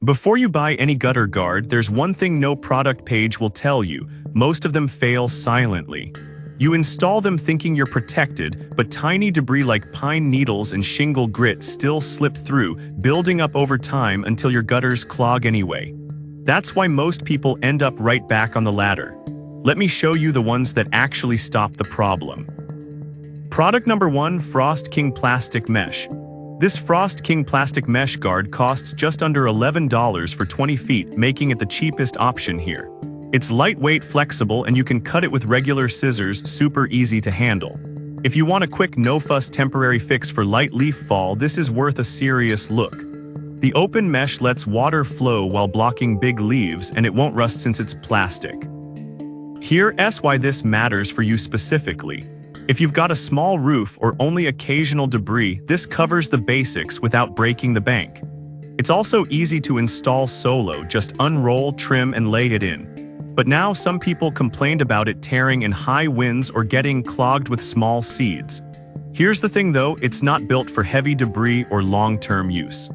Before you buy any gutter guard, there's one thing no product page will tell you: most of them fail silently. You install them thinking you're protected, but tiny debris like pine needles and shingle grit still slip through, building up over time until your gutters clog anyway. That's why most people end up right back on the ladder. Let me show you the ones that actually stop the problem. Product number 1: Frost King Plastic Mesh. This Frost King Plastic Mesh Guard costs just under $11 for 20 feet, making it the cheapest option here. It's lightweight, flexible, and you can cut it with regular scissors, super easy to handle. If you want a quick, no-fuss temporary fix for light leaf fall, this is worth a serious look. The open mesh lets water flow while blocking big leaves, and it won't rust since it's plastic. Here's why this matters for you specifically. If you've got a small roof or only occasional debris, this covers the basics without breaking the bank. It's also easy to install solo, just unroll, trim, and lay it in. But now some people complained about it tearing in high winds or getting clogged with small seeds. Here's the thing though, it's not built for heavy debris or long-term use.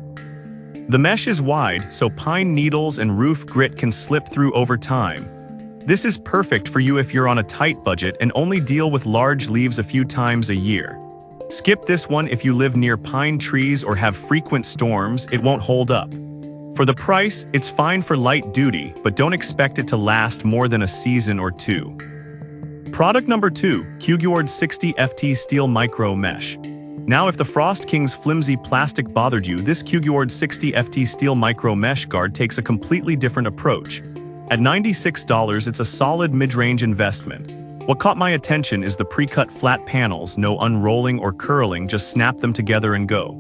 The mesh is wide, so pine needles and roof grit can slip through over time. This is perfect for you if you're on a tight budget and only deal with large leaves a few times a year. Skip this one if you live near pine trees or have frequent storms, it won't hold up. For the price, it's fine for light duty, but don't expect it to last more than a season or two. Product number 2: Clogged 60 FT Steel Micro Mesh. Now if the Frost King's flimsy plastic bothered you, this Clogged 60 FT Steel Micro Mesh Guard takes a completely different approach. At $96, it's a solid mid-range investment. What caught my attention is the pre-cut flat panels, no unrolling or curling, just snap them together and go.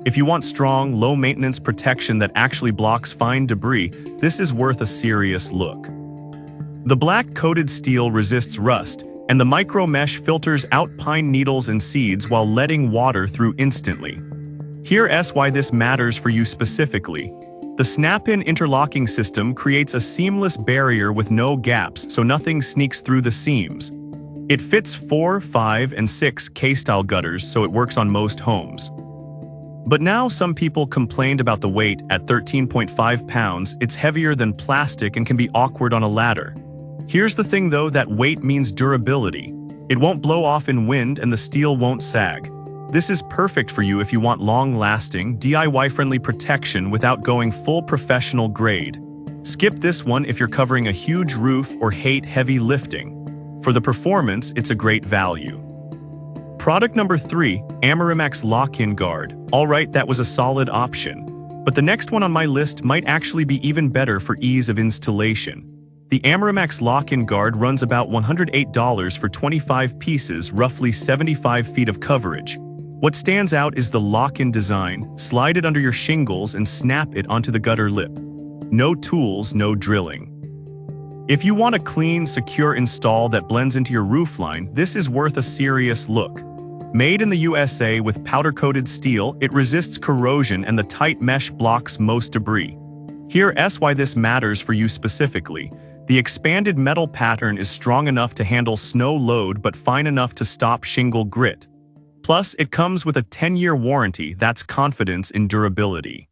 If you want strong, low-maintenance protection that actually blocks fine debris, this is worth a serious look. The black-coated steel resists rust, and the micro mesh filters out pine needles and seeds while letting water through instantly. Here's why this matters for you specifically. The snap-in interlocking system creates a seamless barrier with no gaps, so nothing sneaks through the seams. It fits 4, 5, and 6 K-style gutters, so it works on most homes. But now some people complained about the weight. At 13.5 pounds, it's heavier than plastic and can be awkward on a ladder. Here's the thing though, that weight means durability. It won't blow off in wind and the steel won't sag. This is perfect for you if you want long-lasting, DIY-friendly protection without going full professional grade. Skip this one if you're covering a huge roof or hate heavy lifting. For the performance, it's a great value. Product number 3: Amerimax Lock-In Guard. Alright, that was a solid option. But the next one on my list might actually be even better for ease of installation. The Amerimax Lock-In Guard runs about $108 for 25 pieces, roughly 75 feet of coverage. What stands out is the lock-in design. Slide it under your shingles and snap it onto the gutter lip. No tools, no drilling. If you want a clean, secure install that blends into your roofline, this is worth a serious look. Made in the USA with powder-coated steel, it resists corrosion and the tight mesh blocks most debris. Here's why this matters for you specifically. The expanded metal pattern is strong enough to handle snow load but fine enough to stop shingle grit. Plus, it comes with a 10-year warranty. That's confidence in durability.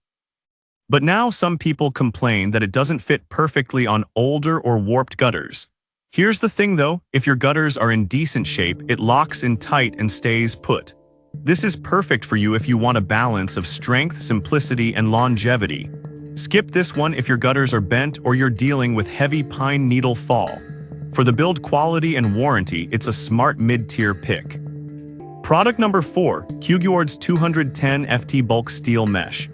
But now some people complain that it doesn't fit perfectly on older or warped gutters. Here's the thing though, if your gutters are in decent shape, it locks in tight and stays put. This is perfect for you if you want a balance of strength, simplicity, and longevity. Skip this one if your gutters are bent or you're dealing with heavy pine needle fall. For the build quality and warranty, it's a smart mid-tier pick. Product number 4: Clogged 210 FT Bulk Steel Mesh.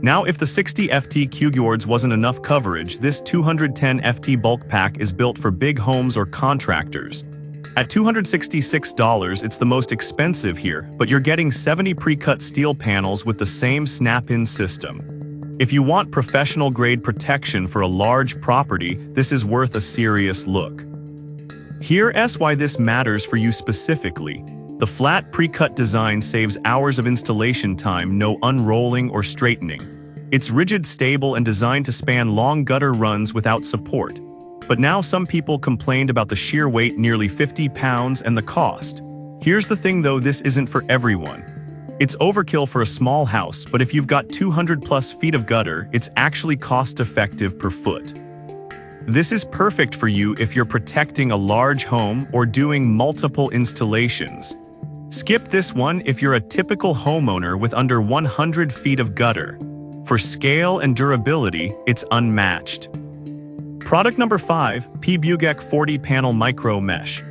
Now, if the 60 FT Clogged wasn't enough coverage, this 210 FT bulk pack is built for big homes or contractors. At $266, it's the most expensive here, but you're getting 70 pre-cut steel panels with the same snap-in system. If you want professional-grade protection for a large property, this is worth a serious look. Here's why this matters for you specifically. The flat pre-cut design saves hours of installation time, no unrolling or straightening. It's rigid, stable, and designed to span long gutter runs without support. But now some people complained about the sheer weight, nearly 50 pounds, and the cost. Here's the thing though, this isn't for everyone. It's overkill for a small house, but if you've got 200 plus feet of gutter, it's actually cost-effective per foot. This is perfect for you if you're protecting a large home or doing multiple installations. Skip this one if you're a typical homeowner with under 100 feet of gutter. For scale and durability, it's unmatched. Product number 5, PBUGEC 40 Panel Micro Mesh.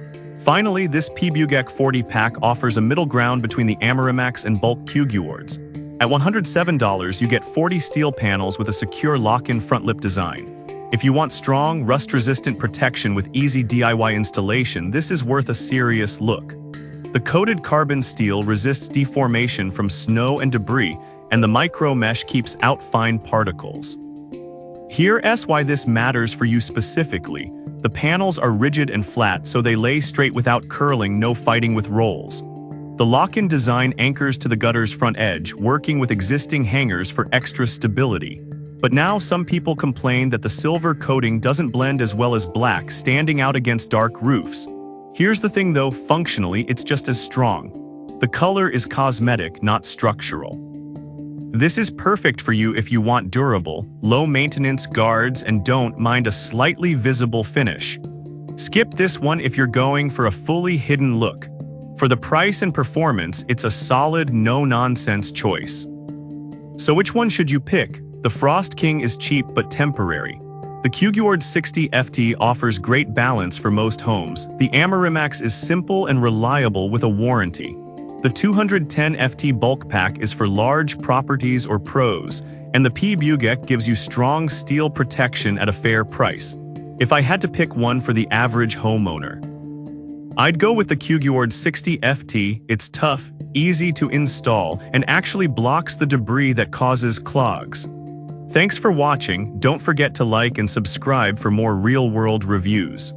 Finally, this PBUGEC 40 pack offers a middle ground between the Amerimax and bulk clogs. At $107, you get 40 steel panels with a secure lock-in front lip design. If you want strong, rust-resistant protection with easy DIY installation, this is worth a serious look. The coated carbon steel resists deformation from snow and debris, and the micro mesh keeps out fine particles. Here's why this matters for you specifically. The panels are rigid and flat, so they lay straight without curling, no fighting with rolls. The lock-in design anchors to the gutter's front edge, working with existing hangers for extra stability. But now some people complain that the silver coating doesn't blend as well as black, standing out against dark roofs. Here's the thing though, functionally it's just as strong. The color is cosmetic, not structural. This is perfect for you if you want durable, low-maintenance guards and don't mind a slightly visible finish. Skip this one if you're going for a fully hidden look. For the price and performance, it's a solid, no-nonsense choice. So which one should you pick? The Frost King is cheap but temporary. The clogged 60 FT offers great balance for most homes. The Amerimax is simple and reliable with a warranty. The 210 FT bulk pack is for large properties or pros, and the PBUGEC gives you strong steel protection at a fair price. If I had to pick one for the average homeowner, I'd go with the clogged 60 FT. It's tough, easy to install, and actually blocks the debris that causes clogs. Thanks for watching. Don't forget to like and subscribe for more real-world reviews.